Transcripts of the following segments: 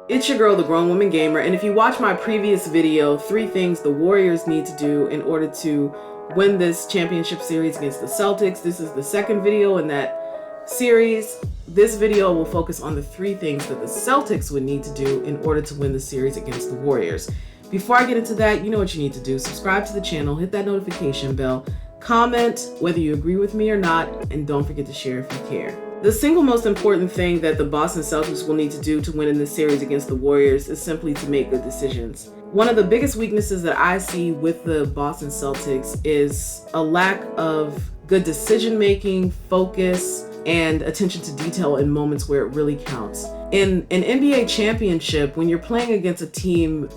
It's your girl, the Grown Woman Gamer, and if you watch my previous video, 3 things the Warriors need to do in order to win this championship series against the Celtics. This is the second video in that series. This video will focus on the 3 things that the Celtics would need to do in order to win the series against the Warriors. Before I get into that, you know what you need to do. Subscribe to the channel, hit that notification bell, comment whether you agree with me or not, and don't forget to share if you care. The single most important thing that the Boston Celtics will need to do to win in this series against the Warriors is simply to make good decisions. One of the biggest weaknesses that I see with the Boston Celtics is a lack of good decision-making, focus, and attention to detail in moments where it really counts. In an NBA championship, when you're playing against a team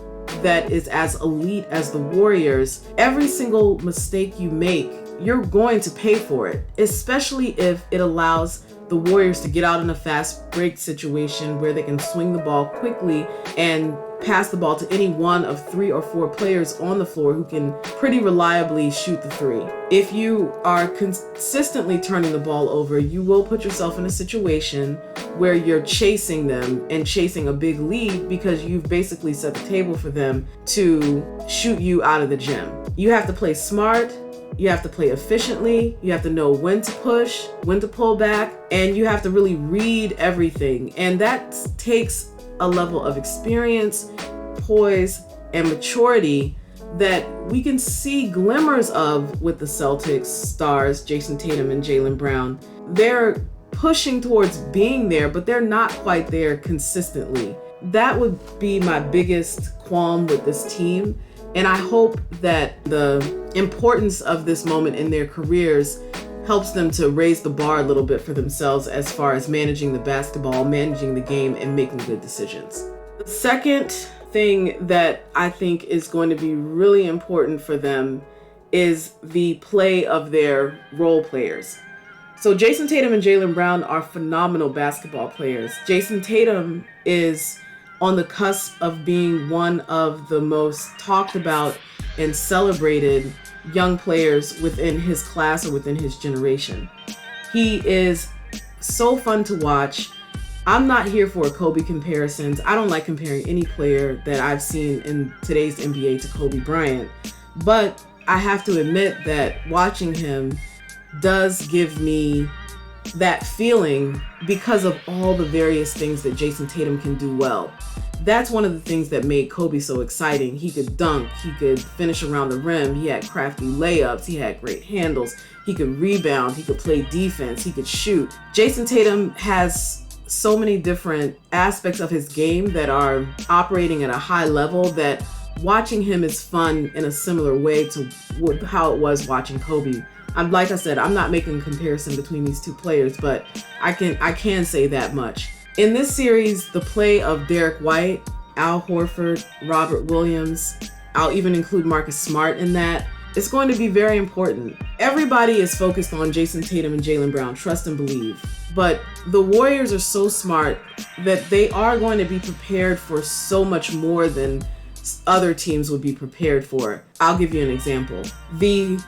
that is as elite as the Warriors, every single mistake you make, you're going to pay for it, especially if it allows the Warriors to get out in a fast break situation where they can swing the ball quickly and pass the ball to any one of 3 or 4 players on the floor who can pretty reliably shoot the 3. If you are consistently turning the ball over, you will put yourself in a situation where you're chasing them and chasing a big lead because you've basically set the table for them to shoot you out of the gym. You have to play smart. You have to play efficiently, you have to know when to push, when to pull back, and you have to really read everything. And that takes a level of experience, poise, and maturity that we can see glimmers of with the Celtics stars, Jayson Tatum and Jaylen Brown. They're pushing towards being there, but they're not quite there consistently. That would be my biggest qualm with this team. And I hope that the importance of this moment in their careers helps them to raise the bar a little bit for themselves as far as managing the basketball, managing the game, and making good decisions. The second thing that I think is going to be really important for them is the play of their role players. So Jayson Tatum and Jaylen Brown are phenomenal basketball players. Jayson Tatum is on the cusp of being one of the most talked about and celebrated young players within his class or within his generation. He is so fun to watch. I'm not here for Kobe comparisons. I don't like comparing any player that I've seen in today's NBA to Kobe Bryant, but I have to admit that watching him does give me that feeling because of all the various things that Jayson Tatum can do well. That's one of the things that made Kobe so exciting. He could dunk, he could finish around the rim, he had crafty layups, he had great handles, he could rebound, he could play defense, he could shoot. Jayson Tatum has so many different aspects of his game that are operating at a high level that watching him is fun in a similar way to how it was watching Kobe. Like I said, I'm not making a comparison between these 2 players, but I can say that much. In this series, the play of Derek White, Al Horford, Robert Williams, I'll even include Marcus Smart in that, it's going to be very important. Everybody is focused on Jayson Tatum and Jaylen Brown, trust and believe. But the Warriors are so smart that they are going to be prepared for so much more than other teams would be prepared for. I'll give you an example. The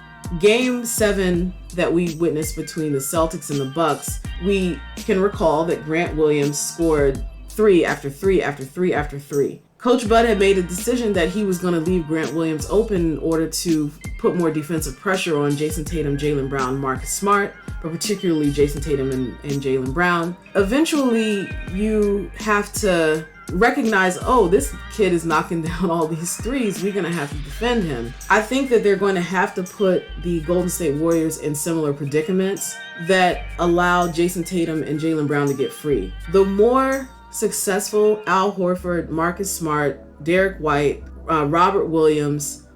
Game 7 that we witnessed between the Celtics and the Bucks, we can recall that Grant Williams scored 3 after 3 after 3 after 3. Coach Bud had made a decision that he was going to leave Grant Williams open in order to put more defensive pressure on Jayson Tatum, Jaylen Brown, Marcus Smart, but particularly Jayson Tatum and Jaylen Brown. Eventually, you have to recognize, oh, this kid is knocking down all these threes, we're going to have to defend him. I think that they're going to have to put the Golden State Warriors in similar predicaments that allow Jayson Tatum and Jaylen Brown to get free. The more successful Al Horford, Marcus Smart, Derek White, Robert Williams,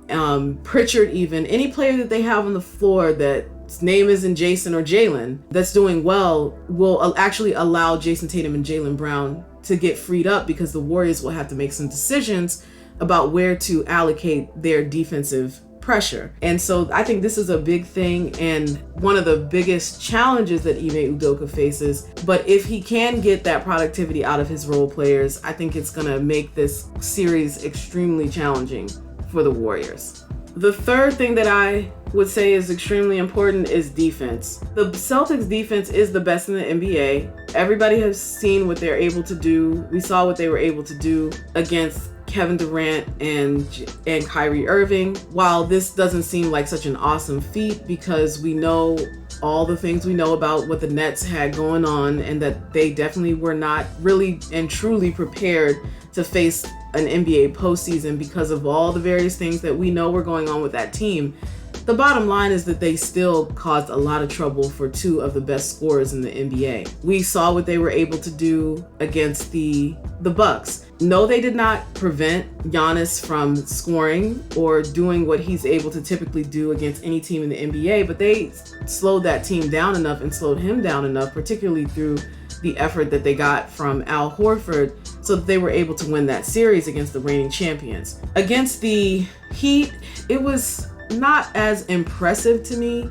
Pritchard even, any player that they have on the floor that's name isn't Jason or Jaylen that's doing well will actually allow Jayson Tatum and Jaylen Brown to get freed up because the Warriors will have to make some decisions about where to allocate their defensive pressure. And so I think this is a big thing and one of the biggest challenges that Ime Udoka faces. But if he can get that productivity out of his role players, I think it's going to make this series extremely challenging for the Warriors. The third thing that I would say is extremely important is defense. The Celtics defense is the best in the NBA. Everybody has seen what they're able to do. We saw what they were able to do against Kevin Durant and Kyrie Irving. While this doesn't seem like such an awesome feat because we know all the things we know about what the Nets had going on and that they definitely were not really and truly prepared to face an NBA postseason because of all the various things that we know were going on with that team. The bottom line is that they still caused a lot of trouble for two of the best scorers in the NBA. We saw what they were able to do against the Bucks. No, they did not prevent Giannis from scoring or doing what he's able to typically do against any team in the NBA, but they slowed that team down enough and slowed him down enough, particularly through the effort that they got from Al Horford, so that they were able to win that series against the reigning champions. Against the Heat, it was not as impressive to me.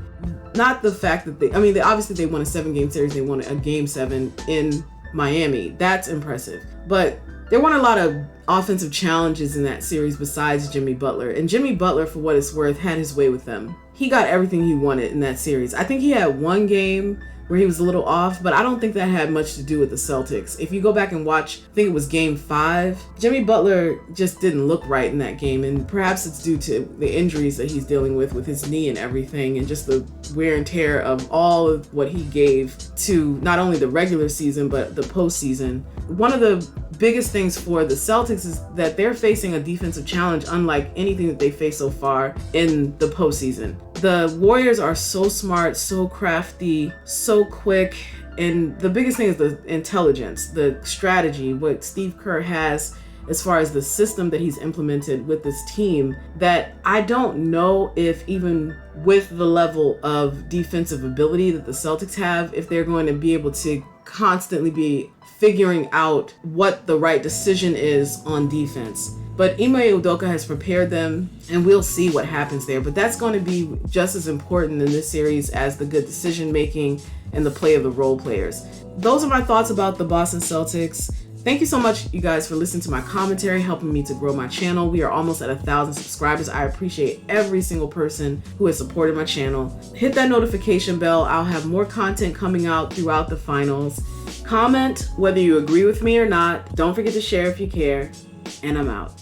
Not the fact that they obviously they won a 7-game series, they won a game 7 in Miami. That's impressive. But there weren't a lot of offensive challenges in that series besides Jimmy Butler. And Jimmy Butler, for what it's worth, had his way with them. He got everything he wanted in that series. I think he had one game where he was a little off, but I don't think that had much to do with the Celtics. If you go back and watch, I think it was game 5, Jimmy Butler just didn't look right in that game, and perhaps it's due to the injuries that he's dealing with his knee and everything, and just the wear and tear of all of what he gave to not only the regular season, but the postseason. One of the biggest things for the Celtics is that they're facing a defensive challenge unlike anything that they faced so far in the postseason. The Warriors are so smart, so crafty, so quick, and the biggest thing is the intelligence, the strategy, what Steve Kerr has as far as the system that he's implemented with this team, that I don't know if even with the level of defensive ability that the Celtics have, if they're going to be able to constantly be figuring out what the right decision is on defense. But Ime Udoka has prepared them, and we'll see what happens there. But that's going to be just as important in this series as the good decision making and the play of the role players. Those are my thoughts about the Boston Celtics. Thank you so much, you guys, for listening to my commentary, helping me to grow my channel. We are almost at 1,000 subscribers. I appreciate every single person who has supported my channel. Hit that notification bell. I'll have more content coming out throughout the finals. Comment whether you agree with me or not. Don't forget to share if you care. And I'm out.